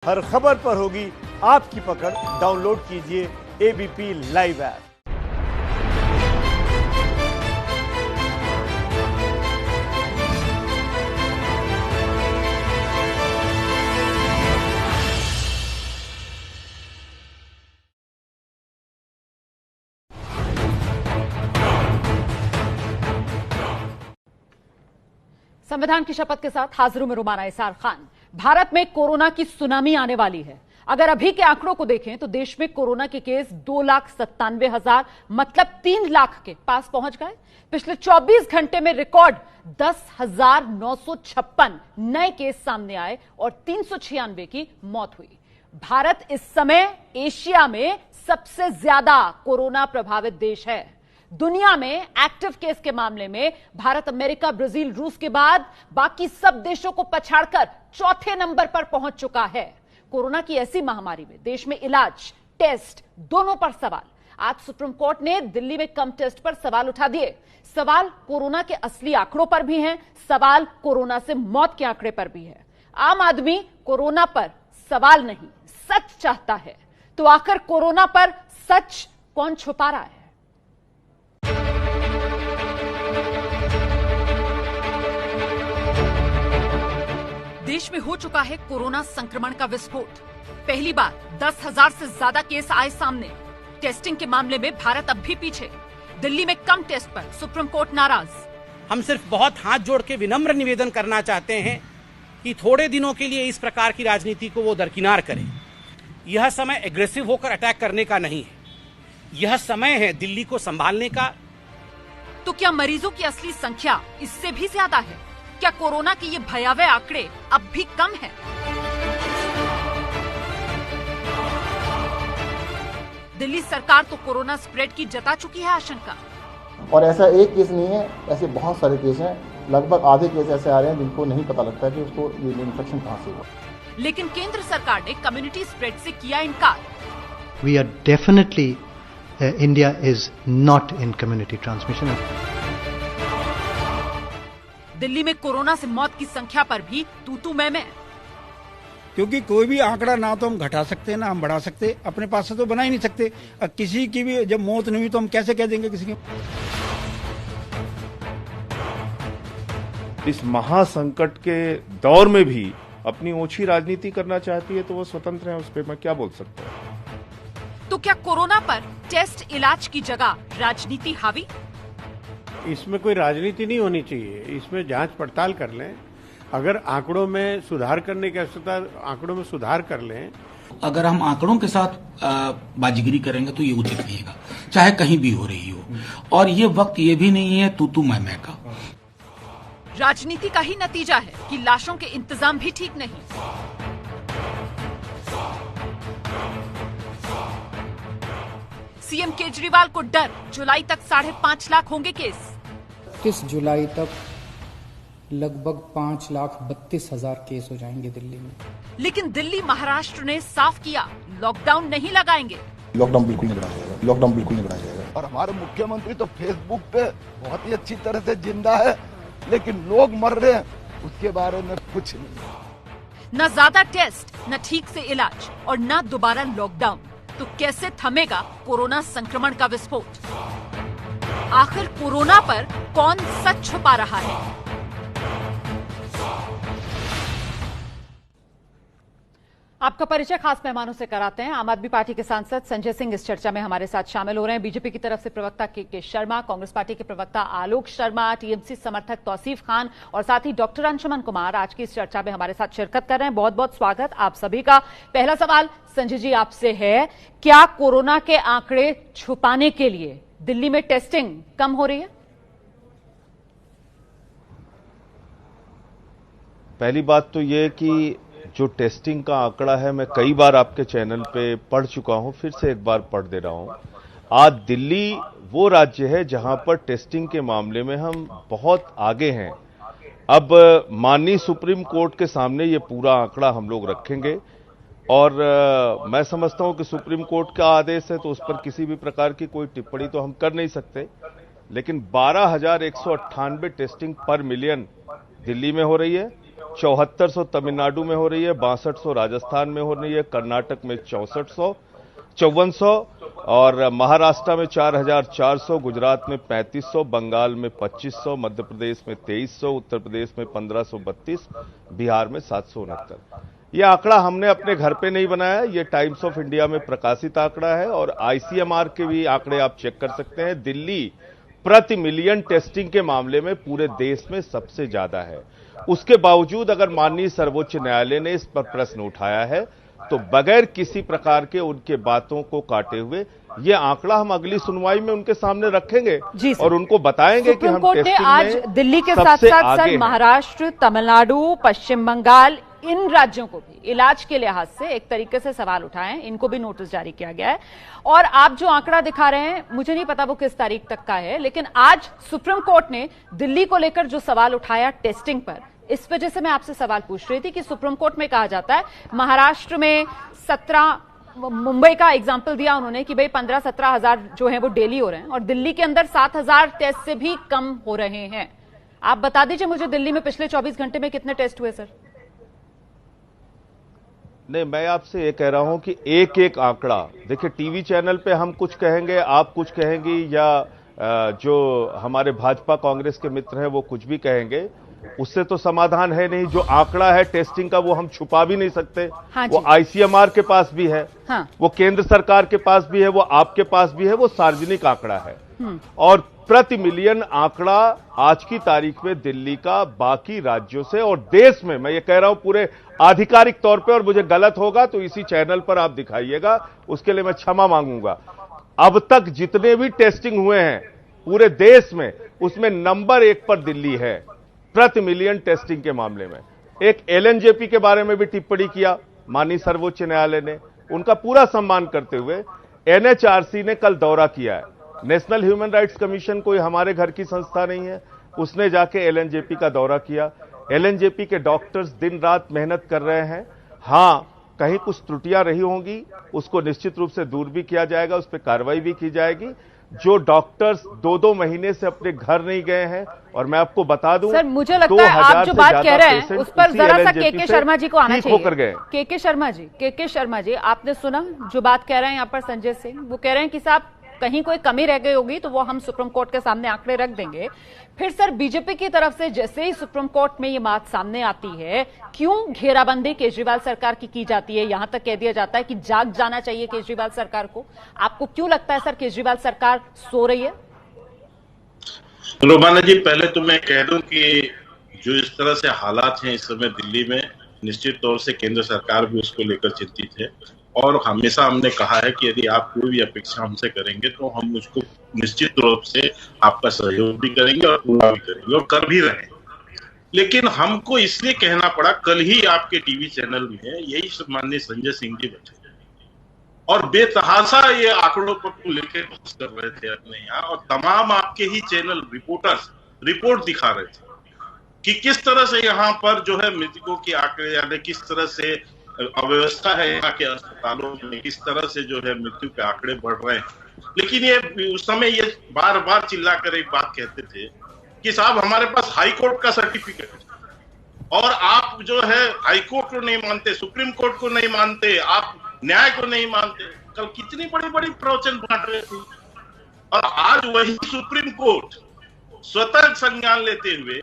हर खबर पर होगी आपकी पकड़। डाउनलोड कीजिए एबीपी लाइव ऐप। संविधान की शपथ के साथ हाजिर में रुमाना इसार खान। भारत में कोरोना की सुनामी आने वाली है। अगर अभी के आंकड़ों को देखें तो देश में कोरोना के केस 2,97,000 मतलब 3 लाख के पास पहुंच गए। पिछले 24 घंटे में रिकॉर्ड 10,956 नए केस सामने आए और 396 की मौत हुई। भारत इस समय एशिया में सबसे ज्यादा कोरोना प्रभावित देश है। दुनिया में एक्टिव केस के मामले में भारत अमेरिका, ब्राजील, रूस के बाद बाकी सब देशों को पछाड़कर चौथे नंबर पर पहुंच चुका है। कोरोना की ऐसी महामारी में देश में इलाज, टेस्ट दोनों पर सवाल। आज सुप्रीम कोर्ट ने दिल्ली में कम टेस्ट पर सवाल उठा दिए। सवाल कोरोना के असली आंकड़ों पर भी हैं, सवाल कोरोना से मौत के आंकड़े पर भी है। आम आदमी कोरोना पर सवाल नहीं, सच चाहता है। तो आखिर कोरोना पर सच कौन छुपा रहा है? देश में हो चुका है कोरोना संक्रमण का विस्फोट। पहली बार 10,000 से ज्यादा केस आए सामने। टेस्टिंग के मामले में भारत अब भी पीछे। दिल्ली में कम टेस्ट पर सुप्रीम कोर्ट नाराज। हम सिर्फ बहुत हाथ जोड़ के विनम्र निवेदन करना चाहते हैं कि थोड़े दिनों के लिए इस प्रकार की राजनीति को वो दरकिनार करें। यह समय एग्रेसिव होकर अटैक करने का नहीं है। यह समय है दिल्ली को संभालने का। तो क्या मरीजों की असली संख्या इससे भी ज्यादा है? क्या कोरोना के ये भयावह आंकड़े अब भी कम हैं? दिल्ली सरकार तो कोरोना स्प्रेड की जता चुकी है आशंका। और ऐसा एक केस नहीं है, ऐसे बहुत सारे केस हैं। लगभग आधे केस ऐसे आ रहे हैं जिनको नहीं पता लगता है कि उसको ये इन्फेक्शन कहां से हुआ। लेकिन केंद्र सरकार ने कम्युनिटी स्प्रेड से किया इनकार। We are definitely India is not in community transmission. Delhi में कोरोना से मौत की संख्या पर भी तू मैं। क्योंकि कोई भी आंकड़ा ना तो हम घटा सकते ना हम बढ़ा सकते, अपने पास से तो बना ही नहीं सकते। किसी की भी जब मौत नहीं हुई तो हम कैसे कह देंगे किसी की? इस महासंकट के दौर में भी अपनी ओछी राजनीति करना चाहती है तो वो स्वतंत्र है, उस पर मैं क्या बोल सकता हूँ। तो क्या कोरोना पर टेस्ट इलाज की जगह राजनीति हावी? इसमें कोई राजनीति नहीं होनी चाहिए। इसमें जांच पड़ताल कर लें। अगर आंकड़ों में सुधार करने की आवश्यकता, आंकड़ों में सुधार कर लें। अगर हम आंकड़ों के साथ बाजीगरी करेंगे तो ये उचित नहीं है, चाहे कहीं भी हो रही हो। और ये वक्त ये भी नहीं है तू मैं का। राजनीति का ही नतीजा है कि लाशों के इंतजाम भी ठीक नहीं। सीएम केजरीवाल को डर, जुलाई तक 5.5 लाख होंगे केस। 30 जुलाई तक लगभग 5,32,000 केस हो जाएंगे दिल्ली में। लेकिन दिल्ली, महाराष्ट्र ने साफ किया लॉकडाउन नहीं लगाएंगे। लॉकडाउन बिल्कुल नहीं बढ़ाया जाएगा, लॉकडाउन बिल्कुल नहीं बढ़ाया जाएगा। और हमारे मुख्यमंत्री तो फेसबुक पे बहुत ही अच्छी तरह से जिंदा है, लेकिन लोग मर रहे हैं उसके बारे में कुछ नहीं। न ज्यादा टेस्ट, न ठीक से इलाज और न दोबारा लॉकडाउन। तो कैसे थमेगा कोरोना संक्रमण का विस्फोट? आखिर कोरोना पर कौन सच छुपा रहा है? आपका परिचय खास मेहमानों से कराते हैं। आम आदमी पार्टी के सांसद संजय सिंह इस चर्चा में हमारे साथ शामिल हो रहे हैं। बीजेपी की तरफ से प्रवक्ता के शर्मा, कांग्रेस पार्टी के प्रवक्ता आलोक शर्मा, टीएमसी समर्थक तौसीफ खान और साथ ही डॉक्टर अंशुमन कुमार आज की इस चर्चा में हमारे साथ शिरकत कर रहे हैं। बहुत बहुत स्वागत आप सभी का। पहला सवाल संजय जी आपसे है, क्या कोरोना के आंकड़े छुपाने के लिए दिल्ली में टेस्टिंग कम हो रही है? पहली बात तो ये कि जो टेस्टिंग का आंकड़ा है, मैं कई बार आपके चैनल पे पढ़ चुका हूं, फिर से एक बार पढ़ दे रहा हूं। आज दिल्ली वो राज्य है जहां पर टेस्टिंग के मामले में हम बहुत आगे हैं। अब माननीय सुप्रीम कोर्ट के सामने ये पूरा आंकड़ा हम लोग रखेंगे और मैं समझता हूं कि सुप्रीम कोर्ट का आदेश है तो उस पर किसी भी प्रकार की कोई टिप्पणी तो हम कर नहीं सकते। लेकिन 12,198 टेस्टिंग पर मिलियन दिल्ली में हो रही है 7400 तमिलनाडु में हो रही है, 6200 राजस्थान में हो रही है, कर्नाटक में 5400 और महाराष्ट्र में 4400, गुजरात में 3500, बंगाल में 2500, मध्य प्रदेश में 2300, उत्तर प्रदेश में 1532, बिहार में 769। यह आंकड़ा हमने अपने घर पे नहीं बनाया, यह टाइम्स ऑफ इंडिया में प्रकाशित आंकड़ा है और आईसीएमआर के भी आंकड़े आप चेक कर सकते हैं। दिल्ली प्रति मिलियन टेस्टिंग के मामले में पूरे देश में सबसे ज्यादा है। उसके बावजूद अगर माननीय सर्वोच्च न्यायालय ने इस पर प्रश्न उठाया है तो बगैर किसी प्रकार के उनके बातों को काटे हुए ये आंकड़ा हम अगली सुनवाई में उनके सामने रखेंगे और उनको बताएंगे कि हम टेस्टिंग में आज दिल्ली के साथ साथ सर महाराष्ट्र, तमिलनाडु, पश्चिम बंगाल, इन राज्यों को भी इलाज के लिहाज से एक तरीके से सवाल उठाए हैं, इनको भी नोटिस जारी किया गया है। और आप जो आंकड़ा दिखा रहे हैं, मुझे नहीं पता वो किस तारीख तक का है, लेकिन आज सुप्रीम कोर्ट ने दिल्ली को लेकर जो सवाल उठाया टेस्टिंग पर, इस वजह से मैं आपसे सवाल पूछ रही थी कि सुप्रीम कोर्ट में कहा जाता है महाराष्ट्र में 17, मुंबई का एग्जाम्पल दिया उन्होंने कि भाई 15-17 हजार जो है वो डेली हो रहे हैं और दिल्ली के अंदर 7000 टेस्ट से भी कम हो रहे हैं। आप बता दीजिए मुझे दिल्ली में पिछले 24 घंटे में कितने टेस्ट हुए सर? नहीं, मैं आपसे ये कह रहा हूं कि एक एक आंकड़ा देखिए, टीवी चैनल पे हम कुछ कहेंगे, आप कुछ कहेंगी या जो हमारे भाजपा कांग्रेस के मित्र हैं वो कुछ भी कहेंगे, उससे तो समाधान है नहीं। जो आंकड़ा है टेस्टिंग का वो हम छुपा भी नहीं सकते। हाँ, वो आईसीएमआर के पास भी है। हाँ। वो केंद्र सरकार के पास भी है, वो आपके पास भी है, वो सार्वजनिक आंकड़ा है। और प्रति मिलियन आंकड़ा आज की तारीख में दिल्ली का बाकी राज्यों से और देश में, मैं ये कह रहा हूं पूरे आधिकारिक तौर पे, और मुझे गलत होगा तो इसी चैनल पर आप दिखाइएगा, उसके लिए मैं क्षमा मांगूंगा। अब तक जितने भी टेस्टिंग हुए हैं पूरे देश में, उसमें नंबर 1 पर दिल्ली है प्रति मिलियन टेस्टिंग के मामले में। एक एलएनजेपी के बारे में भी टिप्पणी किया माननीय सर्वोच्च न्यायालय ने, उनका पूरा सम्मान करते हुए एनएचआरसी ने कल दौरा किया है। नेशनल ह्यूमन राइट्स कमीशन कोई हमारे घर की संस्था नहीं है, उसने जाके एलएनजेपी का दौरा किया। एलएनजेपी के डॉक्टर्स दिन रात मेहनत कर रहे हैं। हां, कहीं कुछ त्रुटियां रही होंगी, उसको निश्चित रूप से दूर भी किया जाएगा, उस पर कार्रवाई भी की जाएगी। जो डॉक्टर्स 2-2 महीने से अपने घर नहीं गए हैं, और मैं आपको बता दूं सर, मुझे लगता है आप जो बात कह रहे हैं उस पर जरा सा के शर्मा जी को आना चाहिए। के शर्मा जी, आपने सुना जो बात कह रहे हैं यहाँ पर संजय सिंह? वो कह रहे हैं कि साहब कहीं कोई कमी रह गई होगी तो वो हम सुप्रीम कोर्ट के सामने आंकड़े रख देंगे। फिर सर बीजेपी की तरफ से जैसे ही सुप्रीम कोर्ट में ये बात सामने आती है, क्यों घेराबंदी केजरीवाल सरकार की जाती है? यहां तक कह दिया जाता है कि जाग जाना चाहिए केजरीवाल सरकार को। आपको क्यों लगता है सर केजरीवाल सरकार सो रही है? रोमाना जी, पहले तो मैं कह दूं कि जो इस तरह से हालात हैं इस समय दिल्ली में, निश्चित तौर से केंद्र सरकार भी उसको लेकर चिंतित है और हमेशा हमने कहा है कि यदि आप कोई भी अपेक्षा हमसे करेंगे तो हम उसको निश्चित रूप से आपका सहयोग भी करेंगे और पूरा भी करेंगे और कर भी रहे हैं। लेकिन हमको इसलिए कहना पड़ा, कल ही आपके टीवी चैनल में यही माननीय संजय सिंह जी बैठे और बेतहाशा ये आंकड़ों पर लेकर बहस कर रहे थे अपने यहाँ, और तमाम आपके ही चैनल रिपोर्टर्स रिपोर्ट दिखा रहे थे कि किस तरह से यहाँ पर जो है मृतकों के आंकड़े, यानी किस तरह से अव्यवस्था है यहाँ के अस्पतालों में, किस तरह से जो है मृत्यु के आंकड़े बढ़ रहे हैं। लेकिन ये उस समय ये बार बार चिल्लाकर एक बात कहते थे कि साहब हमारे पास हाई कोर्ट का सर्टिफिकेट है और आप जो है हाई कोर्ट को नहीं मानते, सुप्रीम कोर्ट को नहीं मानते, आप न्याय को नहीं मानते। कल कितनी बड़ी बड़ी प्रवचन बांट रहे थे और आज वही सुप्रीम कोर्ट स्वतः संज्ञान लेते हुए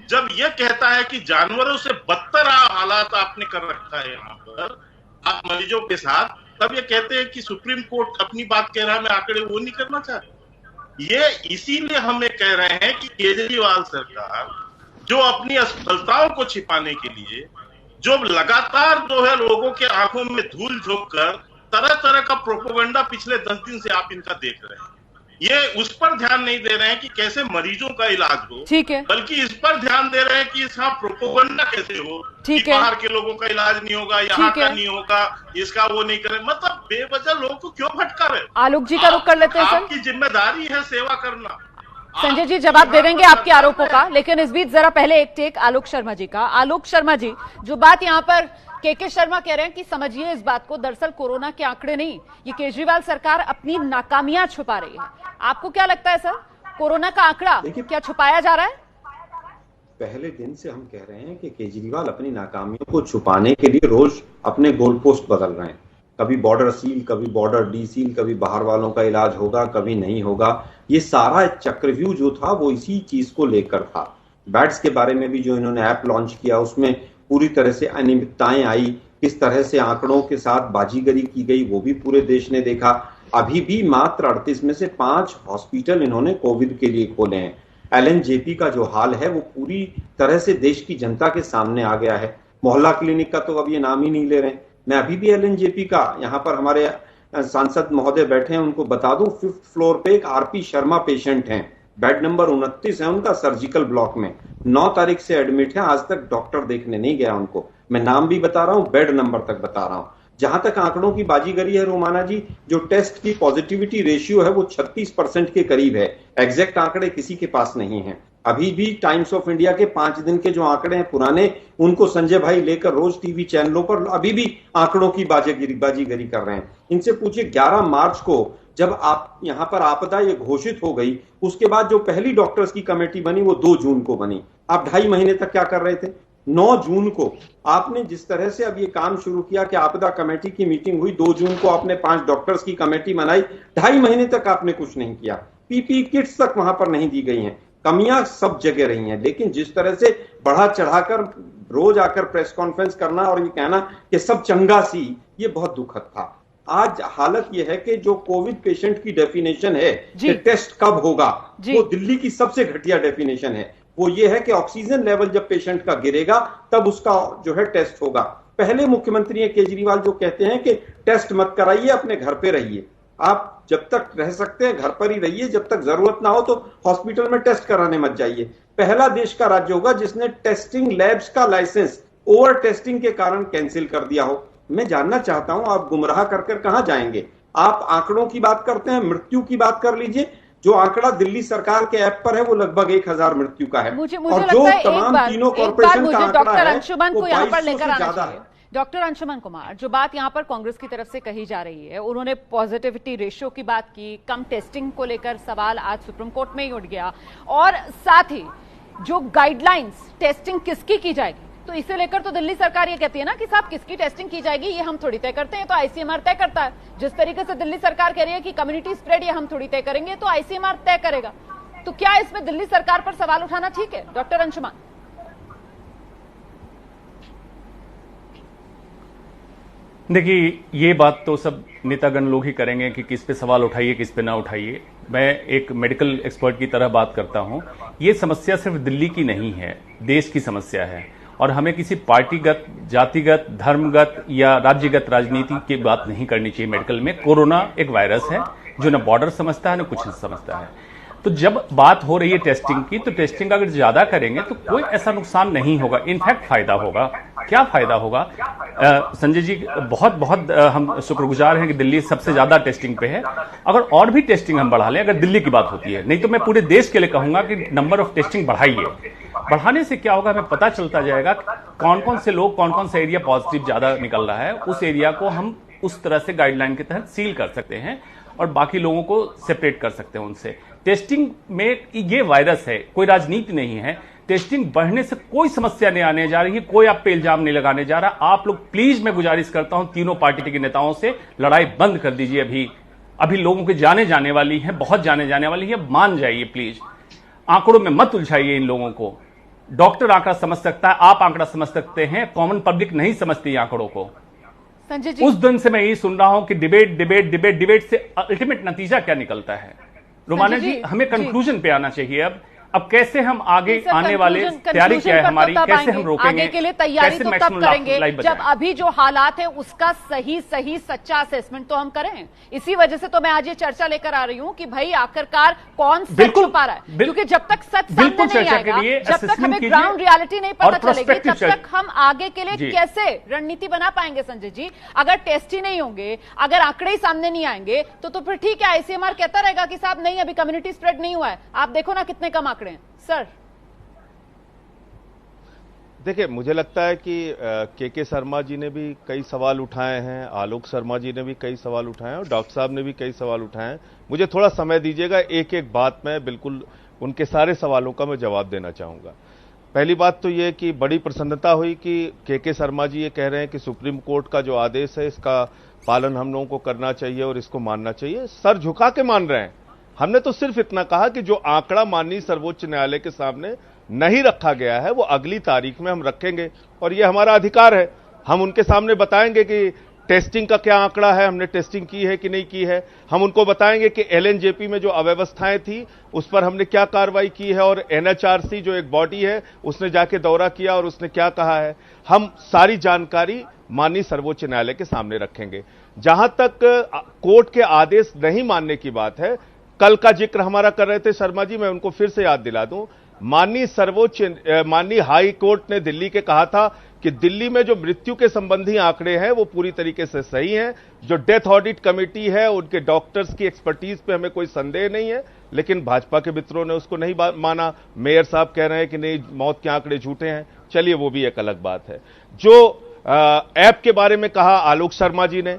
जब यह कहता है कि जानवरों से बदतर हालात आपने कर रखा है यहाँ पर आप मरीजों के साथ, तब ये कहते हैं कि सुप्रीम कोर्ट अपनी बात कह रहा है, मैं आंकड़े वो नहीं करना चाहता। ये इसीलिए हम ये कह रहे हैं कि केजरीवाल सरकार जो अपनी असफलताओं को छिपाने के लिए जो लगातार जो है लोगों के आंखों में धूल झोंक कर तरह तरह का प्रोपेगेंडा पिछले 10 दिन से आप इनका देख रहे हैं, ये उस पर ध्यान नहीं दे रहे हैं कि कैसे मरीजों का इलाज हो, ठीक है, बल्कि इस पर ध्यान दे रहे हैं कि इसका प्रोपेगेंडा कैसे हो, ठीक है, बाहर के लोगों का इलाज नहीं होगा, यहाँ का नहीं होगा, इसका वो नहीं करें। मतलब बेवजह लोगों को क्यों भटका रहे? आलोक जी का रुख कर लेते हैं सर। आपकी जिम्मेदारी है सेवा करना। संजय जी जवाब दे देंगे आपके आरोपों का, लेकिन इस बीच जरा पहले एक टेक आलोक शर्मा जी का। आलोक शर्मा जी, जो बात यहाँ पर के शर्मा कह रहे हैं कि समझिए इस बात को, दरअसल कोरोना के आंकड़े नहीं, ये केजरीवाल सरकार अपनी नाकामियां छुपा रही है। आपको क्या लगता है सर, कोरोना का आंकड़ा क्या छुपाया जा रहा है? पहले दिन से हम कह रहे हैं कि केजरीवाल अपनी नाकामियों को छुपाने के लिए रोज अपने गोल पोस्ट बदल रहे हैं। कभी बॉर्डर सील, कभी बॉर्डर डी सील, कभी बाहर वालों का इलाज होगा, कभी नहीं होगा। ये सारा चक्रव्यूह जो था वो इसी चीज को लेकर था। बैट्स के बारे में भी जो इन्होंने ऐप लॉन्च किया उसमें पूरी तरह से अनियमितताएं आई, किस तरह से आंकड़ों के साथ बाजीगरी की गई वो भी पूरे देश ने देखा। अभी भी मात्र 38 में से 5 हॉस्पिटल इन्होंने कोविड के लिए खोले हैं। LNJP का जो हाल है वो पूरी तरह से देश की जनता के सामने आ गया है। मोहल्ला क्लिनिक का तो अब ये नाम ही नहीं ले रहे हैं। मैं अभी भी LNJP का, यहाँ पर हमारे सांसद महोदय बैठे हैं, उनको बता दूं 5th फ्लोर पे एक RP शर्मा पेशेंट हैं, बेड नंबर 29 है उनका, सर्जिकल ब्लॉक में 9 तारीख से एडमिट है, आज तक डॉक्टर देखने नहीं गया उनको। मैं नाम भी बता रहा हूं, बेड नंबर तक बता रहा हूं। जहां तक आंकड़ों की बाजीगरी है रोमाना जी, जो टेस्ट की पॉजिटिविटी रेशियो है वो 36% के करीब है। एग्जैक्ट आंकड़े किसी के पास नहीं है। अभी भी टाइम्स ऑफ इंडिया के 5 दिन के जो आंकड़े हैं पुराने, उनको संजय भाई लेकर रोज टीवी चैनलों पर अभी भी आंकड़ों की बाजीगरी कर रहे हैं। इनसे पूछिए 11 मार्च को जब आप यहां पर आपदा ये घोषित हो गई, उसके बाद जो पहली डॉक्टर्स की कमेटी बनी वो 2 जून को बनी। आप 2.5 महीने तक क्या कर रहे थे? 9 जून को आपने जिस तरह से अब ये काम शुरू किया कि आपदा कमेटी की मीटिंग हुई, 2 जून को आपने 5 डॉक्टर्स की कमेटी बनाई, 2.5 महीने तक आपने कुछ नहीं किया। PPE किट्स तक वहां पर नहीं दी गई हैं। कमियां सब जगह रही हैं, लेकिन जिस तरह से बढ़ा चढ़ाकर रोज आकर प्रेस कॉन्फ्रेंस करना और ये कहना कि सब चंगा सी, ये बहुत दुखद था। आज हालत यह है कि जो कोविड पेशेंट की डेफिनेशन है कि टेस्ट कब होगा, वो दिल्ली की सबसे घटिया डेफिनेशन है। वो ये है कि ऑक्सीजन लेवल जब पेशेंट का गिरेगा तब उसका जो है टेस्ट होगा। पहले मुख्यमंत्री केजरीवाल जो कहते हैं कि टेस्ट मत कराइए, अपने घर पे रहिए, आप जब तक रह सकते हैं घर पर ही रहिए, जब तक जरूरत ना हो तो हॉस्पिटल में टेस्ट कराने मत जाइए। पहला देश का राज्य होगा जिसने टेस्टिंग लैब्स का लाइसेंस ओवर टेस्टिंग के कारण कैंसिल कर दिया हो। मैं जानना चाहता हूं आप गुमराह कर कहां जाएंगे? आप आंकड़ों की बात करते हैं, मृत्यु की बात कर लीजिए। जो आंकड़ा दिल्ली सरकार के ऐप पर है वो लगभग 1000 मृत्यु का है। मुझे और जो तमाम तीनों कॉर्पोरेशन का आंकड़ा डॉक्टर है अंशुमन को यहाँ पर लेकर आना ज्यादा चाहिए। डॉक्टर अंशुमन कुमार, जो बात यहाँ पर कांग्रेस की तरफ से कही जा रही है, उन्होंने पॉजिटिविटी रेशियो की बात की, कम टेस्टिंग को लेकर सवाल आज सुप्रीम कोर्ट में ही उठ गया, और साथ ही जो गाइडलाइंस टेस्टिंग किसकी की जाएगी, तो इसे लेकर तो दिल्ली सरकार ये कहती है ना कि साहब किसकी टेस्टिंग की जाएगी ये हम थोड़ी तय करते हैं, तो ICMR तय करता है। जिस तरीके से दिल्ली सरकार कह रही है कि कम्युनिटी स्प्रेड ये हम थोड़ी तय करेंगे, तो ICMR तय करेगा। तो क्या इसमें दिल्ली सरकार पर सवाल उठाना ठीक है, डॉक्टर अंशुमन? देखिए, ये बात तो सब नेतागण लोग ही करेंगे कि किस पे सवाल उठाइए, किस पे ना उठाइए। मैं एक मेडिकल एक्सपर्ट की तरह बात करता हूं। ये समस्या सिर्फ दिल्ली की नहीं है, देश की समस्या है, और हमें किसी पार्टीगत, जातिगत, धर्मगत या राज्यगत राजनीति की बात नहीं करनी चाहिए। मेडिकल में कोरोना एक वायरस है जो न बॉर्डर समझता है न कुछ समझता है। तो जब बात हो रही है टेस्टिंग की, तो टेस्टिंग अगर ज्यादा करेंगे तो कोई ऐसा नुकसान नहीं होगा, इनफैक्ट फायदा होगा। क्या फायदा होगा? संजय जी, बहुत बहुत हम शुक्रगुजार हैं कि दिल्ली सबसे ज्यादा टेस्टिंग पे है। अगर और भी टेस्टिंग हम बढ़ा लें, अगर दिल्ली की बात होती है, नहीं तो मैं पूरे देश के लिए कहूंगा कि नंबर ऑफ टेस्टिंग बढ़ाइए। बढ़ाने से क्या होगा, हमें पता चलता जाएगा कौन कौन से लोग, कौन कौन सा एरिया पॉजिटिव ज्यादा निकल रहा है। उस एरिया को हम उस तरह से गाइडलाइन के तहत सील कर सकते हैं और बाकी लोगों को सेपरेट कर सकते हैं उनसे। टेस्टिंग में ये वायरस है, कोई राजनीति नहीं है। टेस्टिंग बढ़ने से कोई समस्या नहीं आने जा रही है, कोई आप पे इल्जाम नहीं लगाने जा रहा। आप लोग प्लीज, मैं गुजारिश करता हूं तीनों पार्टी के नेताओं से, लड़ाई बंद कर दीजिए। अभी लोगों के जाने वाली है, बहुत जाने वाली है, मान जाइए प्लीज। आंकड़ों में मत उलझाइए इन लोगों को। डॉक्टर आंकड़ा समझ सकता है, आप आंकड़ा समझ सकते हैं, कॉमन पब्लिक नहीं समझती आंकड़ों को। संजय जी, उस दिन से मैं यही सुन रहा हूं कि डिबेट से अल्टीमेट नतीजा क्या निकलता है। रोमाना जी, हमें कंक्लूजन पे आना चाहिए। अब कैसे हम आगे आने वाले, तैयारी क्या है हमारी, कैसे हम रोकेंगे, आगे के लिए तैयारी तो तब करेंगे जब अभी जो हालात है उसका सही सच्चा असेसमेंट तो हम करें। इसी वजह से तो मैं आज ये चर्चा लेकर आ रही हूं कि भाई आखिरकार कौन सच छुपा रहा है, क्योंकि जब तक सच सामने नहीं आएगा, जब तक हमें ग्राउंड रियलिटी नहीं पता चलेगी, तब तक हम आगे के लिए कैसे रणनीति बना पाएंगे। संजय जी, अगर टेस्ट ही नहीं होंगे, अगर आंकड़े ही सामने नहीं आएंगे, तो फिर ठीक है, ICMR कहता रहेगा कि साहब नहीं, अभी कम्युनिटी स्प्रेड नहीं हुआ है, आप देखो ना कितने कम आंकड़े हैं। सर, देखिए, मुझे लगता है कि के शर्मा जी ने भी कई सवाल उठाए हैं, आलोक शर्मा जी ने भी कई सवाल उठाए हैं और डॉक्टर साहब ने भी कई सवाल उठाए हैं। मुझे थोड़ा समय दीजिएगा, एक एक बात में बिल्कुल उनके सारे सवालों का मैं जवाब देना चाहूंगा। पहली बात तो ये कि बड़ी प्रसन्नता हुई कि के शर्मा जी ये कह रहे हैं कि सुप्रीम कोर्ट का जो आदेश है इसका पालन हम लोगों को करना चाहिए और इसको मानना चाहिए। सर झुका के मान रहे हैं। हमने तो सिर्फ इतना कहा कि जो आंकड़ा माननीय सर्वोच्च न्यायालय के सामने नहीं रखा गया है वो अगली तारीख में हम रखेंगे और ये हमारा अधिकार है। हम उनके सामने बताएंगे कि टेस्टिंग का क्या आंकड़ा है, हमने टेस्टिंग की है कि नहीं की है। हम उनको बताएंगे कि एलएनजेपी में जो अव्यवस्थाएं थी उस पर हमने क्या कार्रवाई की है और एनएचआरसी जो एक बॉडी है उसने जाके दौरा किया और उसने क्या कहा है। हम सारी जानकारी माननीय सर्वोच्च न्यायालय के सामने रखेंगे। जहां तक कोर्ट के आदेश नहीं मानने की बात है, कल का जिक्र हमारा कर रहे थे शर्मा जी, मैं उनको फिर से याद दिला दूं। माननीय हाई कोर्ट ने दिल्ली के कहा था कि दिल्ली में जो मृत्यु के संबंधी आंकड़े हैं वो पूरी तरीके से सही हैं। जो डेथ ऑडिट कमेटी है उनके डॉक्टर्स की एक्सपर्टीज पे हमें कोई संदेह नहीं है, लेकिन भाजपा के मित्रों ने उसको नहीं माना। मेयर साहब कह रहे हैं कि नहीं, मौत के आंकड़े झूठे हैं। चलिए वो भी एक अलग बात है। जो ऐप के बारे में कहा आलोक शर्मा जी ने,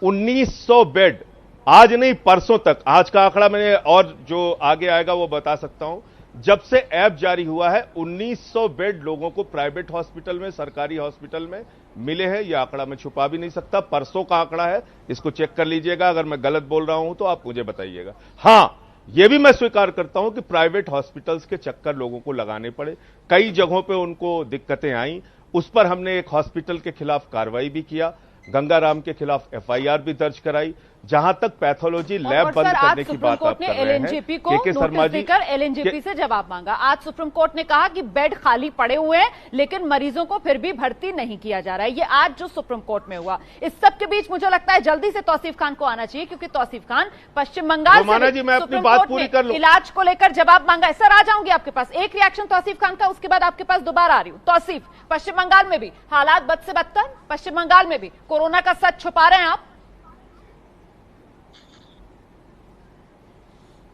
1900 बेड आज नहीं परसों तक, आज का आंकड़ा मैंने और जो आगे आएगा वो बता सकता हूं, जब से ऐप जारी हुआ है 1900 बेड लोगों को प्राइवेट हॉस्पिटल में, सरकारी हॉस्पिटल में मिले हैं। यह आंकड़ा मैं छुपा भी नहीं सकता, परसों का आंकड़ा है, इसको चेक कर लीजिएगा। अगर मैं गलत बोल रहा हूं तो आप मुझे बताइएगा। हां, यह भी मैं स्वीकार करता हूं कि प्राइवेट हॉस्पिटल्स के चक्कर लोगों को लगाने पड़े, कई जगहों पे उनको दिक्कतें आई। उस पर हमने एक हॉस्पिटल के खिलाफ कार्रवाई भी किया, गंगाराम के खिलाफ एफआईआर भी दर्ज कराई। जहां तक पैथोलॉजी लैब बंद करने की बात आप कर रहे हैं, एलएनजेपी को नोटिस देकर एलएनजेपी से जवाब मांगा। आज सुप्रीम कोर्ट ने कहा कि बेड खाली पड़े हुए हैं लेकिन मरीजों को फिर भी भर्ती नहीं किया जा रहा है। ये आज जो सुप्रीम कोर्ट में हुआ, इस सब के बीच मुझे लगता है जल्दी से तौसीफ खान को आना चाहिए, क्योंकि तौसीफ खान पश्चिम बंगाल से सुप्रीम कोर्ट में इलाज को लेकर जवाब मांगा। सर आ जाऊंगी आपके पास, एक रिएक्शन तौसीफ खान का, उसके बाद आपके पास दोबारा आ रही हूं। तौसीफ, पश्चिम बंगाल में भी हालात बद से बदतर, पश्चिम बंगाल में भी कोरोना का सच छुपा रहे हैं आप?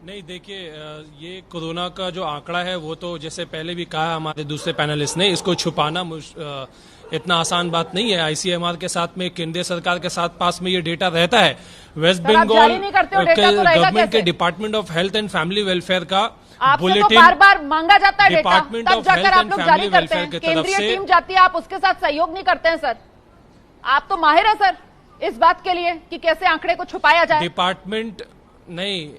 नहीं, देखिए, ये कोरोना का जो आंकड़ा है वो तो जैसे पहले भी कहा हमारे दूसरे पैनलिस्ट ने, इसको छुपाना इतना आसान बात नहीं है। आईसीएमआर के साथ में, केंद्रीय सरकार के साथ पास में ये डेटा रहता है। वेस्ट बंगाल गवर्नमेंट के department of health and family welfare का बुलेटिन बार बार मांगा जाता है डेटा, तब जाकर आप लोग जारी करते हैं। केंद्रीय टीम जाती है, आप उसके साथ सहयोग नहीं करते हैं। सर आप तो माहिर है सर इस बात के लिए कि कैसे आंकड़े को छुपाया जाए। डिपार्टमेंट नहीं,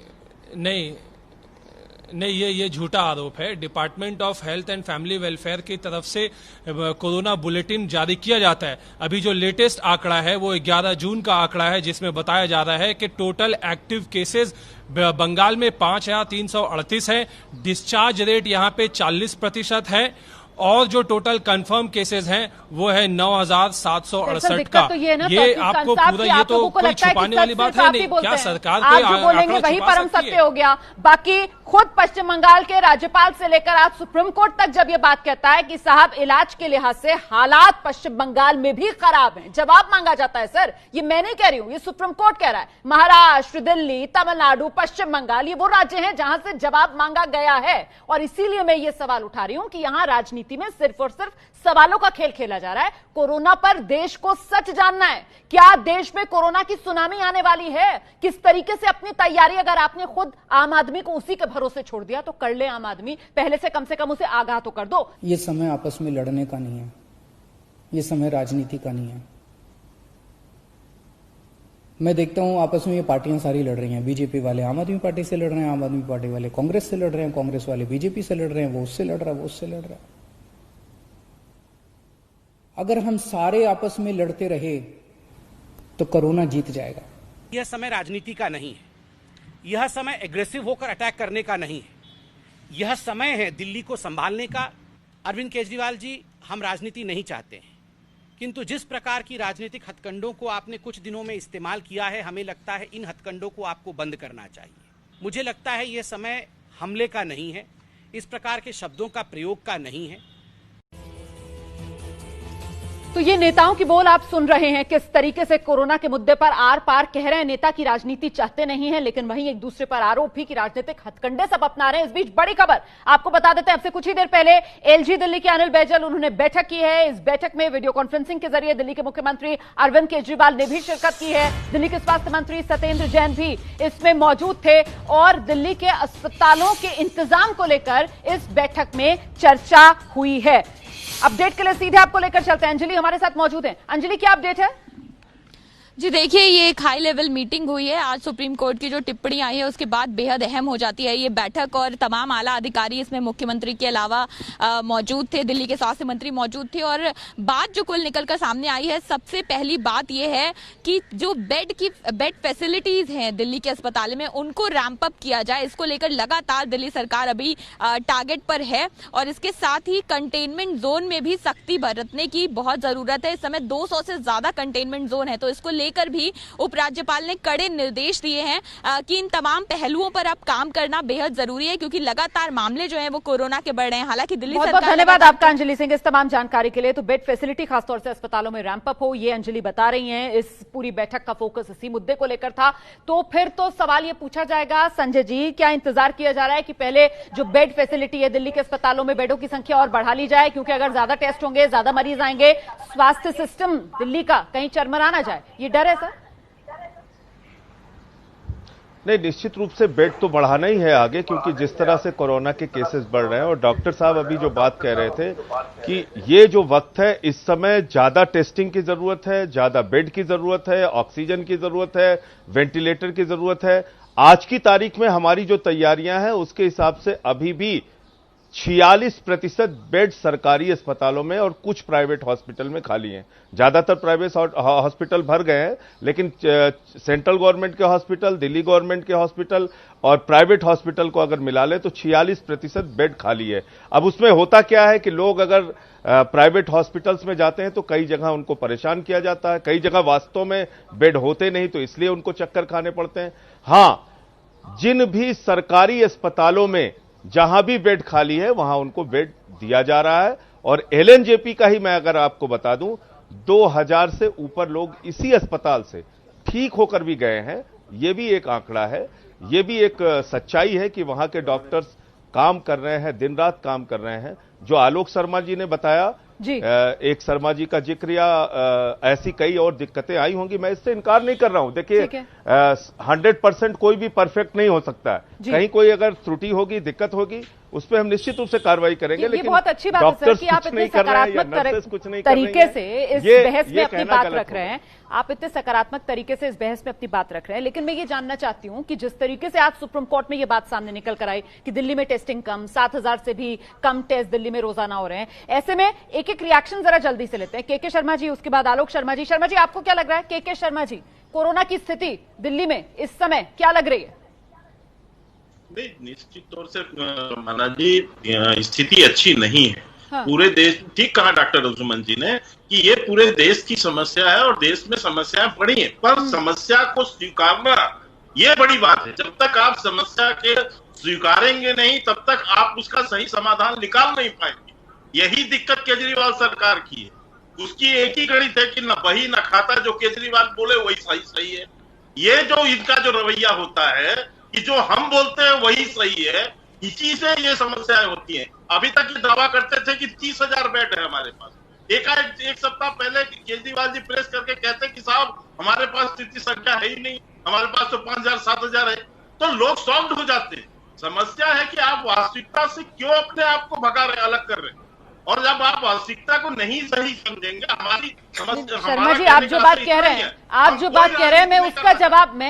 ये झूठा आरोप है। Department of health and family welfare की तरफ से कोरोना बुलेटिन जारी किया जाता है। अभी जो लेटेस्ट आंकड़ा है वो 11 जून का आंकड़ा है, जिसमें बताया जा रहा है कि टोटल एक्टिव केसेस बंगाल में 5338 है। डिस्चार्ज रेट यहां पे 40% है और जो टोटल कंफर्म केसेस हैं वो है 9768 का। तो ये आपको पूरा, ये तो कोई छुपाने वाली बात है नहीं। क्या सरकार आप जो बोलेंगे वही परम सत्य हो गया। बाकी खुद पश्चिम बंगाल के राज्यपाल से लेकर आज सुप्रीम कोर्ट तक जब ये बात कहता है कि साहब इलाज के लिहाज से हालात पश्चिम बंगाल में भी खराब हैं, जवाब मांगा जाता है। सर ये मैं नहीं कह रही हूं, ये सुप्रीम कोर्ट कह रहा है। महाराष्ट्र, दिल्ली, तमिलनाडु, पश्चिम बंगाल, ये वो राज्य हैं जहां से जवाब मांगा गया है। और इसीलिए मैं ये सवाल उठा रही हूं कि यहां राजनीति में सिर्फ और सिर्फ सवालों का खेल खेला जा रहा है। कोरोना पर देश को सच जानना है। क्या देश में कोरोना की सुनामी आने वाली है? किस तरीके से अपनी तैयारी, अगर आपने खुद आम आदमी को उसी के भरोसे छोड़ दिया तो कर ले आम आदमी, पहले से कम उसे आगाह तो कर दो। ये समय आपस में लड़ने का नहीं है, ये समय राजनीति का नहीं है। मैं देखता हूं आपस में ये पार्टियां सारी लड़ रही हैं। बीजेपी वाले आम आदमी पार्टी से लड़ रहे हैं, आम आदमी पार्टी वाले कांग्रेस से लड़ रहे हैं, कांग्रेस वाले बीजेपी से लड़ रहे हैं, वो उससे लड़ रहा है, वो उससे लड़ रहा है। अगर हम सारे आपस में लड़ते रहे तो कोरोना जीत जाएगा। यह समय राजनीति का नहीं है, यह समय एग्रेसिव होकर अटैक करने का नहीं है, यह समय है दिल्ली को संभालने का। अरविंद केजरीवाल जी, हम राजनीति नहीं चाहते हैं, किंतु जिस प्रकार की राजनीतिक हथकंडों को आपने कुछ दिनों में इस्तेमाल किया है, हमें लगता है इन हथकंडों को आपको बंद करना चाहिए। मुझे लगता है यह समय हमले का नहीं है, इस प्रकार के शब्दों का प्रयोग का नहीं है। तो ये नेताओं की बोल आप सुन रहे हैं, किस तरीके से कोरोना के मुद्दे पर आर पार कह रहे हैं। नेता की राजनीति चाहते नहीं है, लेकिन वहीं एक दूसरे पर आरोप भी कि राजनीतिक हथकंडे सब अपना रहे हैं। इस बीच बड़ी खबर आपको बता देते हैं, अब से कुछ ही देर पहले एलजी दिल्ली के अनिल बैजल उन्होंने बैठक की है। इस बैठक में वीडियो कॉन्फ्रेंसिंग के जरिए दिल्ली के मुख्यमंत्री अरविंद केजरीवाल ने भी शिरकत की है। दिल्ली के स्वास्थ्य मंत्री सत्येंद्र जैन भी इसमें मौजूद थे और दिल्ली के अस्पतालों के इंतजाम को लेकर इस बैठक में चर्चा हुई है। अपडेट के लिए सीधे आपको लेकर चलते हैं, अंजलि हमारे साथ मौजूद हैं। अंजलि, क्या अपडेट है? जी देखिए, ये एक हाई लेवल मीटिंग हुई है। आज सुप्रीम कोर्ट की जो टिप्पणी आई है उसके बाद बेहद अहम हो जाती है ये बैठक, और तमाम आला अधिकारी इसमें मुख्यमंत्री के अलावा मौजूद थे, दिल्ली के स्वास्थ्य मंत्री मौजूद थे। और बात जो कुल निकलकर सामने आई है, सबसे पहली बात ये है कि जो बेड फैसिलिटीज हैं दिल्ली के अस्पताल में, उनको रैंप अप किया जाए। इसको लेकर लगातार दिल्ली सरकार अभी टारगेट पर है और इसके साथ ही कंटेनमेंट जोन में भी सख्ती बरतने की बहुत जरूरत है। इस समय 200 से ज्यादा कंटेनमेंट जोन है, तो इसको लेकर भी उपराज्यपाल ने कड़े निर्देश दिए हैं कि इन तमाम पहलुओं पर अब काम करना बेहद जरूरी है, क्योंकि लगातार मामले जो हैं वो कोरोना के बढ़ रहे हैं। हालांकि दिल्ली सरकार, बहुत धन्यवाद आपका अंजलि सिंह इस तमाम जानकारी के लिए। तो बेड फैसिलिटी खासतौर से अस्पतालों में रैंप अप हो, ये अंजलि बता रही हैं। इस पूरी बैठक का फोकस इसी मुद्दे को लेकर था। तो फिर तो सवाल ये पूछा जाएगा, संजय जी, क्या इंतजार किया जा रहा है कि पहले जो बेड फैसिलिटी है दिल्ली के अस्पतालों में, बेडों की संख्या और बढ़ा ली जाए? क्योंकि अगर ज्यादा टेस्ट होंगे, ज्यादा मरीज आएंगे, स्वास्थ्य सिस्टम दिल्ली का कहीं चरमरा ना जाए, ये डर है सर? नहीं, निश्चित रूप से बेड तो बढ़ाना ही है आगे, क्योंकि जिस तरह से कोरोना के केसेस बढ़ रहे हैं। और डॉक्टर साहब अभी जो बात कह रहे थे कि ये जो वक्त है, इस समय ज्यादा टेस्टिंग की जरूरत है, ज्यादा बेड की जरूरत है, ऑक्सीजन की जरूरत है, वेंटिलेटर की जरूरत है। आज की तारीख में हमारी जो तैयारियां हैं उसके हिसाब से अभी भी 46% बेड सरकारी अस्पतालों में और कुछ प्राइवेट हॉस्पिटल में खाली हैं। ज्यादातर प्राइवेट हॉस्पिटल भर गए हैं, लेकिन सेंट्रल गवर्नमेंट के हॉस्पिटल, दिल्ली गवर्नमेंट के हॉस्पिटल और प्राइवेट हॉस्पिटल को अगर मिला ले तो 46% बेड खाली है। अब उसमें होता क्या है कि लोग अगर प्राइवेट हॉस्पिटल्स में जाते हैं तो कई जगह उनको परेशान किया जाता है, कई जगह वास्तव में बेड होते नहीं, तो इसलिए उनको चक्कर खाने पड़ते हैं। हां, जिन भी सरकारी अस्पतालों में जहां भी बेड खाली है वहां उनको बेड दिया जा रहा है। और एलएनजेपी का ही मैं अगर आपको बता दूं, 2000 से ऊपर लोग इसी अस्पताल से ठीक होकर भी गए हैं। यह भी एक आंकड़ा है, यह भी एक सच्चाई है कि वहां के डॉक्टर्स काम कर रहे हैं, दिन रात काम कर रहे हैं। जो आलोक शर्मा जी ने बताया, एक शर्मा जी का जिक्र या ऐसी कई और दिक्कतें आई होंगी, मैं इससे इनकार नहीं कर रहा हूं। देखिए, 100% कोई भी परफेक्ट नहीं हो सकता है, कहीं कोई अगर त्रुटि होगी, दिक्कत होगी, उस पर हम निश्चित रूप से कार्रवाई करेंगे। लेकिन बहुत अच्छी बात है सर कि आप इतने सकारात्मक तरीके से इस बहस में अपनी बात रख रहे हैं। आप इतने सकारात्मक तरीके से इस बहस में अपनी बात रख रहे हैं, लेकिन मैं ये जानना चाहती हूं कि जिस तरीके से आज सुप्रीम कोर्ट में ये बात सामने निकल कर आई कि दिल्ली में टेस्टिंग कम, 7000 से भी कम टेस्ट दिल्ली में रोजाना हो रहे हैं, ऐसे में एक एक रिएक्शन जरा जल्दी से लेते हैं। केके शर्मा जी, उसके बाद आलोक शर्मा जी। शर्मा जी, आपको क्या लग रहा है? केके शर्मा जी, कोरोना की स्थिति दिल्ली में इस समय क्या लग रही है? नहीं, निश्चित तौर से माना जी, स्थिति अच्छी नहीं है। हाँ। पूरे देश, ठीक कहा डॉक्टर अंशुमन जी ने कि ये पूरे देश की समस्या है और देश में समस्याएं बड़ी हैं, पर समस्या को स्वीकारना ये बड़ी बात है। जब तक आप समस्या के स्वीकारेंगे नहीं, तब तक आप उसका सही समाधान निकाल नहीं पाएंगे। यही दिक्कत केजरीवाल सरकार की है। उसकी एक ही गणित है कि न बही न खाता, जो केजरीवाल बोले वही सही है। ये जो इनका जो रवैया होता है कि जो हम बोलते हैं वही सही है, इसी से ये समस्याएं होती हैं। अभी तक ये दावा करते थे कि 30,000 बेड है हमारे पास। एक सप्ताह पहले केजरीवाल जी प्रेस करके कहते कि साहब हमारे पास इतनी संख्या है ही नहीं, हमारे पास तो 5,000 7,000 है। तो लोग शॉक्ड हो जाते हैं। समस्या है कि आप वास्तविकता से क्यों अपने आप को भगा रहे, अलग कर रहे हैं। और जब आप वास्तविकता को नहीं सही समझेंगे, हमारी समस्या। शर्मा जी, आप जो बात कह रहे हैं, मैं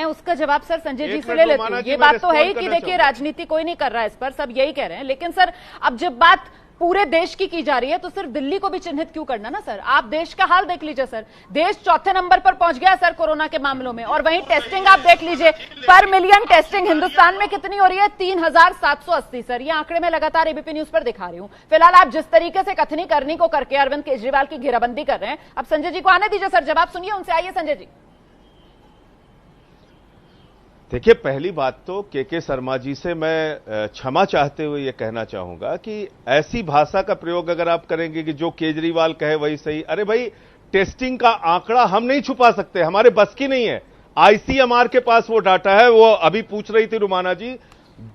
उसका जवाब सर संजय जी से ले लेती हूँ। ये बात तो है ही कि देखिए, राजनीति कोई नहीं कर रहा है इस पर, सब यही कह रहे हैं। लेकिन सर, अब जब बात पूरे देश की जा रही है तो सिर्फ दिल्ली को भी चिन्हित क्यों करना ना सर? आप देश का हाल देख लीजिए सर, देश 4थे नंबर पर पहुंच गया सर कोरोना के मामलों में। और वहीं टेस्टिंग आप देख लीजिए, पर मिलियन टेस्टिंग हिंदुस्तान में कितनी हो रही है? 3,780 सर। ये आंकड़े में लगातार एबीपी न्यूज पर दिखा रही हूं। फिलहाल आप जिस तरीके से कथनी करनी को करके अरविंद केजरीवाल की घेराबंदी कर रहे हैं, अब संजय जी को आने दीजिए सर, जवाब सुनिए उनसे। आइए संजय जी। देखिए, पहली बात तो केके शर्मा जी से मैं क्षमा चाहते हुए ये कहना चाहूंगा कि ऐसी भाषा का प्रयोग अगर आप करेंगे कि जो केजरीवाल कहे वही सही, अरे भाई टेस्टिंग का आंकड़ा हम नहीं छुपा सकते, हमारे बस की नहीं है। आईसीएमआर के पास वो डाटा है, वो अभी पूछ रही थी रुमाना जी,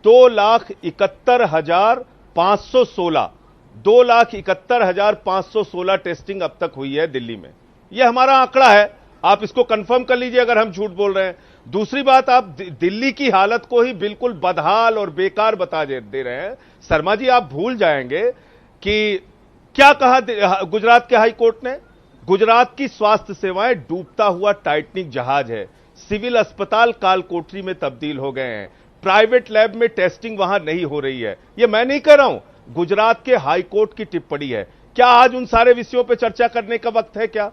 2,71,516 2,71,516 टेस्टिंग अब तक हुई है दिल्ली में। यह हमारा आंकड़ा है, आप इसको कंफर्म कर लीजिए अगर हम झूठ बोल रहे हैं। दूसरी बात, आप दिल्ली की हालत को ही बिल्कुल बदहाल और बेकार बता दे रहे हैं। शर्मा जी, आप भूल जाएंगे कि क्या कहा गुजरात के हाई कोर्ट ने। गुजरात की स्वास्थ्य सेवाएं डूबता हुआ टाइटैनिक जहाज है। सिविल अस्पताल काल कोठरी में तब्दील हो गए हैं। प्राइवेट लैब में टेस्टिंग वहां नहीं हो रही है। यह मैं नहीं कह रहा हूं, गुजरात के हाई कोर्ट की टिप्पणी है। क्या आज उन सारे विषयों पर चर्चा करने का वक्त है? क्या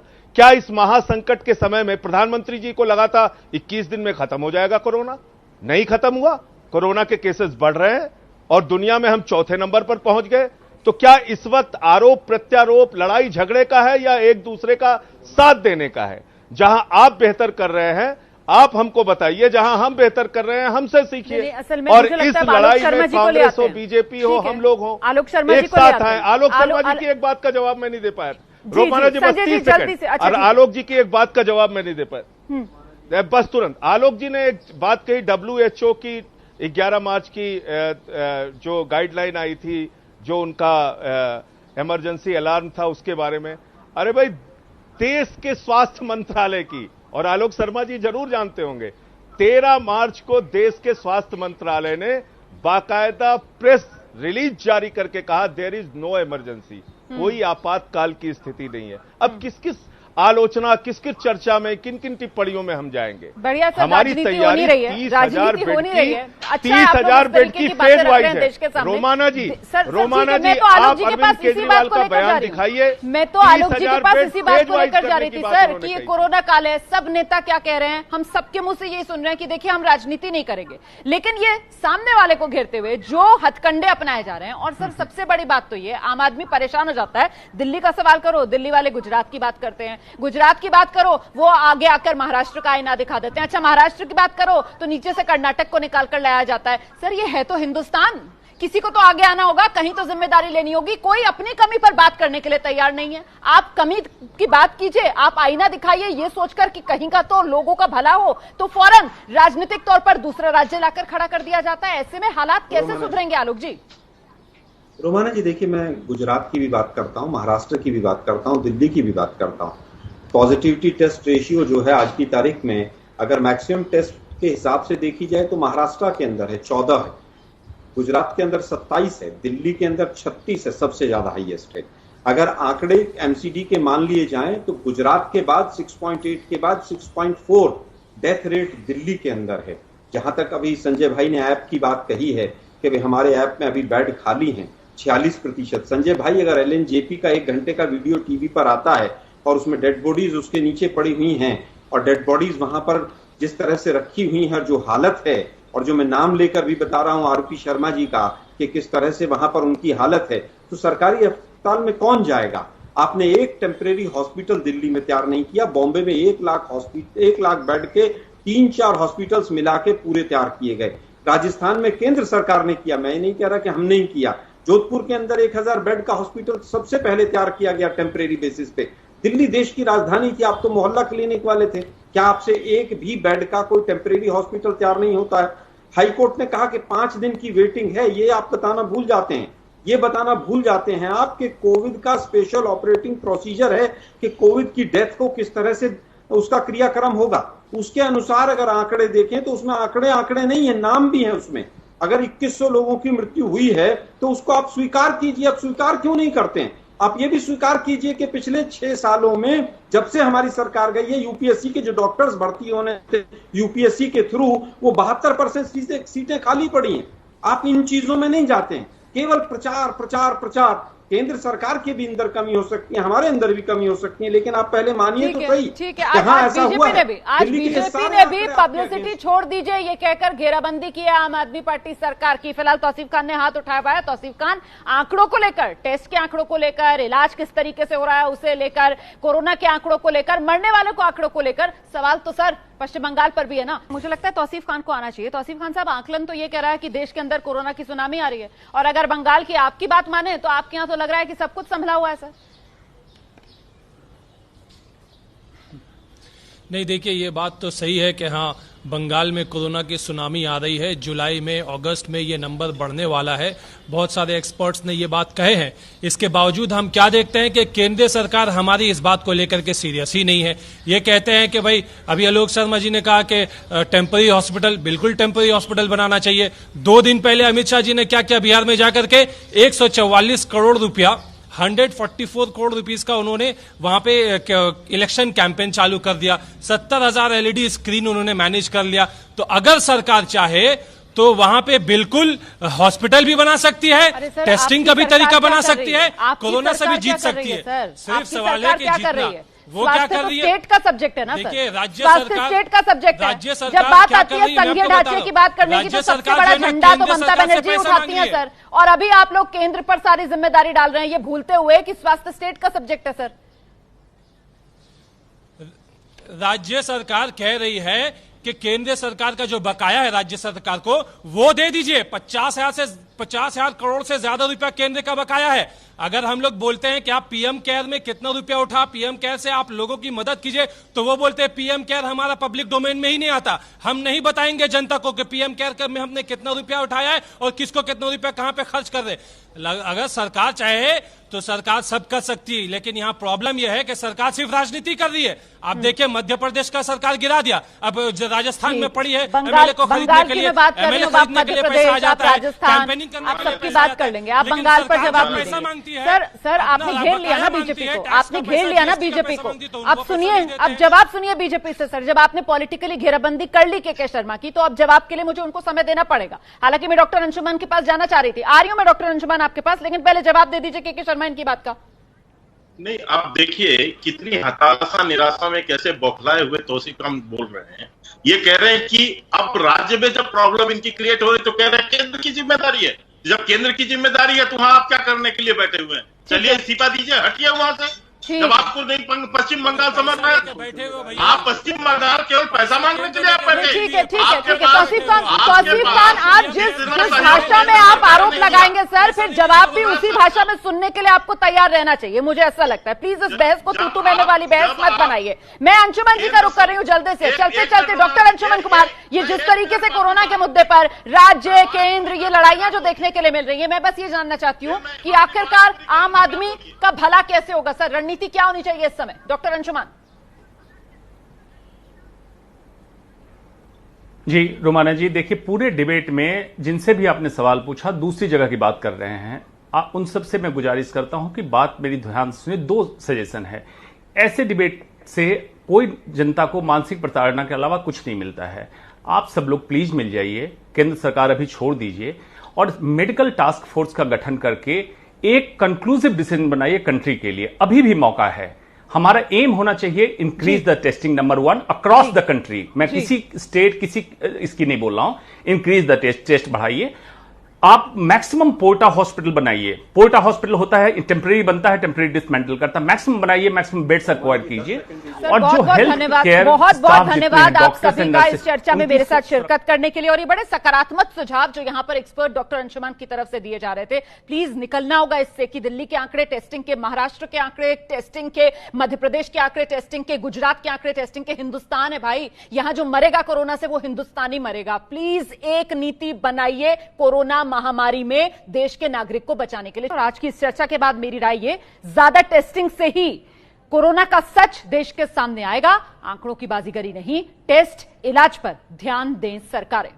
इस महासंकट के समय में प्रधानमंत्री जी को लगा था 21 दिन में खत्म हो जाएगा कोरोना? नहीं खत्म हुआ, कोरोना के केसेस बढ़ रहे हैं और दुनिया में हम चौथे नंबर पर पहुंच गए। तो क्या इस वक्त आरोप प्रत्यारोप लड़ाई झगड़े का है या एक दूसरे का साथ देने का है? जहां आप बेहतर कर रहे हैं आप हमको बताइए, जहां हम बेहतर कर रहे हैं हमसे सीखिए। और इस लड़ाई में कांग्रेस हो, बीजेपी हो, हम लोग हो, एक साथ आए। आलोक शर्मा जी की एक बात का जवाब मैं नहीं दे पाया। रोमाना जी बस 30 सेकंड, और आलोक जी की एक बात का जवाब मैं नहीं दे पाया, बस तुरंत। आलोक जी ने एक बात कही, WHO की 11 मार्च की जो गाइडलाइन आई थी, जो उनका इमरजेंसी अलार्म था उसके बारे में। अरे भाई, देश के स्वास्थ्य मंत्रालय की, और आलोक शर्मा जी जरूर जानते होंगे, 13 मार्च को देश के स्वास्थ्य मंत्रालय ने बाकायदा प्रेस रिलीज जारी करके कहा देयर इज नो इमरजेंसी, कोई आपातकाल की स्थिति नहीं है। अब किस किस आलोचना, किस किस चर्चा में, किन किन टिप्पणियों में हम जाएंगे? बढ़िया सर, हमारी तैयारी 30,000 बेड की, 30,000 बेड की फेज वाइज है। रोमाना जी, आप अरविंद केजरीवाल का बयान दिखाइए। मैं तो आलोक जी के पास इसी बात को लेकर जा रही थी सर कि ये कोरोना काल है, सब नेता क्या कह रहे हैं, हम सबके मुंह से यही सुन रहे हैं कि देखिए हम राजनीति नहीं करेंगे, लेकिन ये सामने वाले को घेरते हुए जो हथकंडे अपनाए जा रहे हैं। और सर सबसे बड़ी बात तो ये, आम आदमी परेशान हो जाता है। दिल्ली का सवाल करो, दिल्ली वाले गुजरात की बात करते हैं, गुजरात की बात करो वो आगे आकर महाराष्ट्र का आईना दिखा देते हैं। अच्छा, महाराष्ट्र की बात करो तो नीचे से कर्नाटक को निकालकर लाया जाता है। सर ये है तो हिंदुस्तान, किसी को तो आगे आना होगा, कहीं तो जिम्मेदारी लेनी होगी। कोई अपनी कमी पर बात करने के लिए तैयार नहीं है। आप कमी की बात कीजिए, आप आईना दिखाइए ये सोचकर कि कहीं का तो लोगों का भला हो, तो फौरन राजनीतिक तौर पर दूसरा राज्य लाकर खड़ा कर दिया जाता है। ऐसे में हालात कैसे सुधरेंगे आलोक जी? रोमाना जी, देखिए, मैं गुजरात की भी बात करता हूं, महाराष्ट्र की भी बात करता हूं, दिल्ली की भी बात करता हूं। पॉजिटिविटी टेस्ट रेशियो जो है आज की तारीख में, अगर मैक्सिमम टेस्ट के हिसाब से देखी जाए तो महाराष्ट्र के अंदर है 14 है, गुजरात के अंदर 27 है, दिल्ली के अंदर 36 है, सबसे ज्यादा हाईएस्ट है। अगर आंकड़े एमसीडी के मान लिए जाएं तो गुजरात के बाद 6.8 के बाद 6.4 डेथ रेट दिल्ली के अंदर है। जहां तक अभी संजय भाई ने ऐप की बात कही है कि भाई हमारे ऐप में अभी बेड खाली हैं 46%। संजय भाई, अगर LNJP का 1 घंटे का वीडियो टीवी पर आता है और उसमें डेड बॉडीज उसके नीचे पड़ी हुई हैं और डेड बॉडीज वहां पर जिस तरह से रखी हुई है, जो हालत है, और जो मैं नाम लेकर भी बता रहा हूं आरपी शर्मा जी का कि किस तरह से वहां पर उनकी हालत है, तो सरकारी अस्पताल में कौन जाएगा? आपने एक टेम्परेरी हॉस्पिटल दिल्ली में तैयार नहीं किया। बॉम्बे में 1 लाख बेड के 3-4 हॉस्पिटल्स मिला के पूरे तैयार किए गए। राजस्थान में केंद्र सरकार ने किया, मैं नहीं कह रहा कि हमने ही किया। जोधपुर के अंदर 1000 बेड का हॉस्पिटल सबसे पहले तैयार किया गया टेम्परेरी बेसिस पे। दिल्ली देश की राजधानी थी, आप तो मोहल्ला क्लिनिक वाले थे, क्या आपसे एक भी बेड का कोई टेम्परेरी हॉस्पिटल तैयार नहीं होता है? हाई कोर्ट ने कहा कि 5 दिन की वेटिंग है, ये आप बताना भूल जाते हैं। ये बताना भूल जाते हैं आपके कोविड का स्पेशल ऑपरेटिंग प्रोसीजर है कि कोविड की डेथ को किस तरह से उसका क्रियाक्रम होगा। उसके अनुसार अगर आंकड़े देखें तो उसमें आंकड़े नहीं है, नाम भी है उसमें। अगर 2100 लोगों की मृत्यु हुई है तो उसको आप स्वीकार कीजिए। आप स्वीकार क्यों नहीं करते हैं? आप ये भी स्वीकार कीजिए कि पिछले 6 सालों में जब से हमारी सरकार गई है, यूपीएससी के जो डॉक्टर्स भर्ती होने थे यूपीएससी के थ्रू, वो 72% सीटें खाली पड़ी हैं। आप इन चीजों में नहीं जाते हैं, केवल प्रचार प्रचार प्रचार। केंद्र सरकार की भी अंदर कमी हो सकती है, हमारे अंदर भी कमी हो सकती है, लेकिन आप पहले मानिए तो सही। ठीक है, आज बीजेपी ने भी पब्लिसिटी छोड़ दीजिए ये कहकर घेराबंदी की है आम आदमी पार्टी सरकार की। फिलहाल तौसीफ खान ने हाथ उठाया हुआ है। तौसीफ खान, आंकड़ों को लेकर, टेस्ट के आंकड़ों को लेकर, इलाज किस तरीके से हो रहा है उसे लेकर, कोरोना के आंकड़ों को लेकर, मरने वालों को आंकड़ों को लेकर सवाल तो सर पश्चिम बंगाल पर भी है ना। मुझे लगता है तौसीफ खान को आना चाहिए। तौसीफ खान साहब, आकलन तो ये कह रहा है कि देश के अंदर कोरोना की सुनामी आ रही है, और अगर बंगाल की आपकी बात माने तो आपके यहां तो लग रहा है कि सब कुछ संभला हुआ है सर। नहीं, देखिए ये बात तो सही है कि हाँ, बंगाल में कोरोना की सुनामी आ रही है। जुलाई में, अगस्त में ये नंबर बढ़ने वाला है। बहुत सारे एक्सपर्ट्स ने ये बात कहे हैं। इसके बावजूद हम क्या देखते हैं कि केंद्र सरकार हमारी इस बात को लेकर के सीरियस ही नहीं है। ये कहते हैं कि भाई, अभी आलोक शर्मा जी ने कहा कि टेम्पररी हॉस्पिटल, बिल्कुल टेम्पररी हॉस्पिटल बनाना चाहिए। 2 दिन पहले अमित शाह जी ने क्या किया, बिहार में जाकर के 144 करोड़ रुपया, 144 करोड़ रुपीस का उन्होंने वहां पे इलेक्शन कैंपेन चालू कर दिया। 70,000 LED स्क्रीन उन्होंने मैनेज कर लिया। तो अगर सरकार चाहे तो वहां पे बिल्कुल हॉस्पिटल भी बना सकती है, टेस्टिंग का भी तरीका बना सकती है, कोरोना से भी जीत सकती है। सिर्फ सवाल है कि जीतना वो क्या कर रही है। स्टेट का सब्जेक्ट है ना सर, देखिए राज्य स्वास्थ्य सरकार स्टेट का सब्जेक्ट है। राज्य सरकार जब बात क्या आती कर है रही है, मैं संघीय आपको बता ढांचे रहा की हूं। बात करने की राज्य तो सबसे सरकार बड़ा जो है ना, झंडा तो केंद्र ममता सरकार से बनर्जी पैसा उठाती मांगी है है। सर, और अभी आप लोग केंद्र पर सारी जिम्मेदारी डाल रहे हैं, ये भूलते हुए कि स्वास्थ्य स्टेट का सब्जेक्ट है सर। राज्य सरकार कह रही है कि केंद्र सरकार का जो बकाया है राज्य सरकार को वो दे दीजिए। 50,000 करोड़ से ज्यादा रुपया केंद्र का बकाया है। अगर हम लोग बोलते हैं कि आप पीएम केयर में कितना रुपया उठा, पीएम केयर से आप लोगों की मदद कीजिए, तो वो बोलते हैं पीएम केयर हमारा पब्लिक डोमेन में ही नहीं आता, हम नहीं बताएंगे जनता को कि पीएम केयर में हमने कितना रुपया उठाया है और किसको कितना रुपया कहां पे खर्च कर रहे। अगर सरकार चाहे तो सरकार सब कर सकती है, लेकिन यहां प्रॉब्लम यह है कि सरकार सिर्फ राजनीति कर रही है। आप देखिए मध्य प्रदेश का सरकार गिरा दिया, अब राजस्थान में पड़ी है, एमएलए को खरीदने के लिए, एमएलए खरीदने के लिए पैसा आ जाता है, कैंपेनिंग करने के लिए सबकी बात कर लेंगे, आप बंगाल पर जवाब नहीं देंगे। सर आपने घेर लिया ना बीजेपी को, आपने घेर लिया ना बीजेपी को। अब सुनिए, अब जवाब सुनिए बीजेपी से सर। जब आपने पॉलिटिकली घेराबंदी कर ली के शर्मा की, तो अब जवाब के लिए मुझे उनको समय देना पड़ेगा। हालांकि मैं डॉक्टर अंशुमान के पास जाना चाह रही थी, आ रही हूं मैं डॉक्टर अंशुमान आपके पास, लेकिन पहले जवाब दे दीजिए के शर्मा इनकी बात का। नहीं, आप देखिए कितनी हताशा निराशा में कैसे बौखलाए हुए तौसीफ हम बोल रहे हैं। ये कह रहे हैं कि अब राज्य में जब प्रॉब्लम इनकी क्रिएट हो रही तो कह रहे हैं केंद्र की जिम्मेदारी है। जब केंद्र की जिम्मेदारी है तो वहां आप क्या करने के लिए बैठे हुए हैं? चलिए इस्तीफा दीजिए, हटिए वहां से। जब आपको नहीं पश्चिम बंगाल समझ रहे हैं, आप पश्चिम बंगाल केवल पैसा मांगने के लिए आप बैठे। ठीक है तौसीफ खान, आप जिस भाषा में आप आरोप लगाएंगे सर, फिर जवाब भी उसी भाषा में सुनने के लिए आपको तैयार रहना चाहिए, मुझे ऐसा लगता है। प्लीज इस बहस को तू मैंने वाली बहस मत बनाइए। मैं अंशुमन जी का रुख कर रही हूँ जल्दी से, चलते डॉक्टर अंशुमन कुमार, ये जिस तरीके से कोरोना के मुद्दे पर राज्य केंद्र ये लड़ाइयां जो देखने के लिए मिल रही है, मैं बस ये जानना चाहती हूँ कि आखिरकार आम आदमी का भला कैसे होगा सर, रणनीति क्या होनी चाहिए इस समय, डॉक्टर अंशुमान? जी रोमाना जी, देखिए पूरे डिबेट में जिनसे भी आपने सवाल पूछा दूसरी जगह की बात कर रहे हैं। उन सबसे मैं गुजारिश करता हूं कि बात मेरी ध्यान से सुनिए। 2 सजेशन है। ऐसे डिबेट से कोई जनता को मानसिक प्रताड़ना के अलावा कुछ नहीं मिलता है। आप सब लोग प्लीज मिल जाइए, केंद्र सरकार अभी छोड़ दीजिए और मेडिकल टास्क फोर्स का गठन करके एक कंक्लूसिव डिसीजन बनाइए कंट्री के लिए। अभी भी मौका है। हमारा एम होना चाहिए increase the testing number 1 across the country. मैं किसी स्टेट किसी इसकी नहीं बोल रहा हूं। इंक्रीज द टेस्ट बढ़ाइए। आप मैक्सिमम पोर्टा हॉस्पिटल बनाइए। पोर्टा हॉस्पिटल होता है टेम्परेरी बनता है, टेम्परेरी डिसमेंटल करता है। मैक्सिमम बनाइए, मैक्सिमम बेड्स एक्वायर कीजिए। और जो हेल्थ केयर बहुत धन्यवाद आप सभी का इस चर्चा में मेरे साथ शिरकत करने के लिए, और ये बड़े सकारात्मक सुझाव जो यहां पर एक्सपर्ट डॉक्टर अंशुमान की तरफ से दिए जा रहे थे। प्लीज निकलना होगा इससे कि दिल्ली के आंकड़े टेस्टिंग के, महाराष्ट्र के आंकड़े टेस्टिंग के, मध्य प्रदेश के आंकड़े टेस्टिंग के, गुजरात के आंकड़े टेस्टिंग के। हिंदुस्तान है भाई, यहां जो मरेगा कोरोना से वो हिंदुस्तानी मरेगा। प्लीज एक नीति बनाइए कोरोना महामारी में देश के नागरिक को बचाने के लिए। और आज की इस चर्चा के बाद मेरी राय ये, ज्यादा टेस्टिंग से ही कोरोना का सच देश के सामने आएगा, आंकड़ों की बाजीगरी नहीं। टेस्ट, इलाज पर ध्यान दें सरकारें।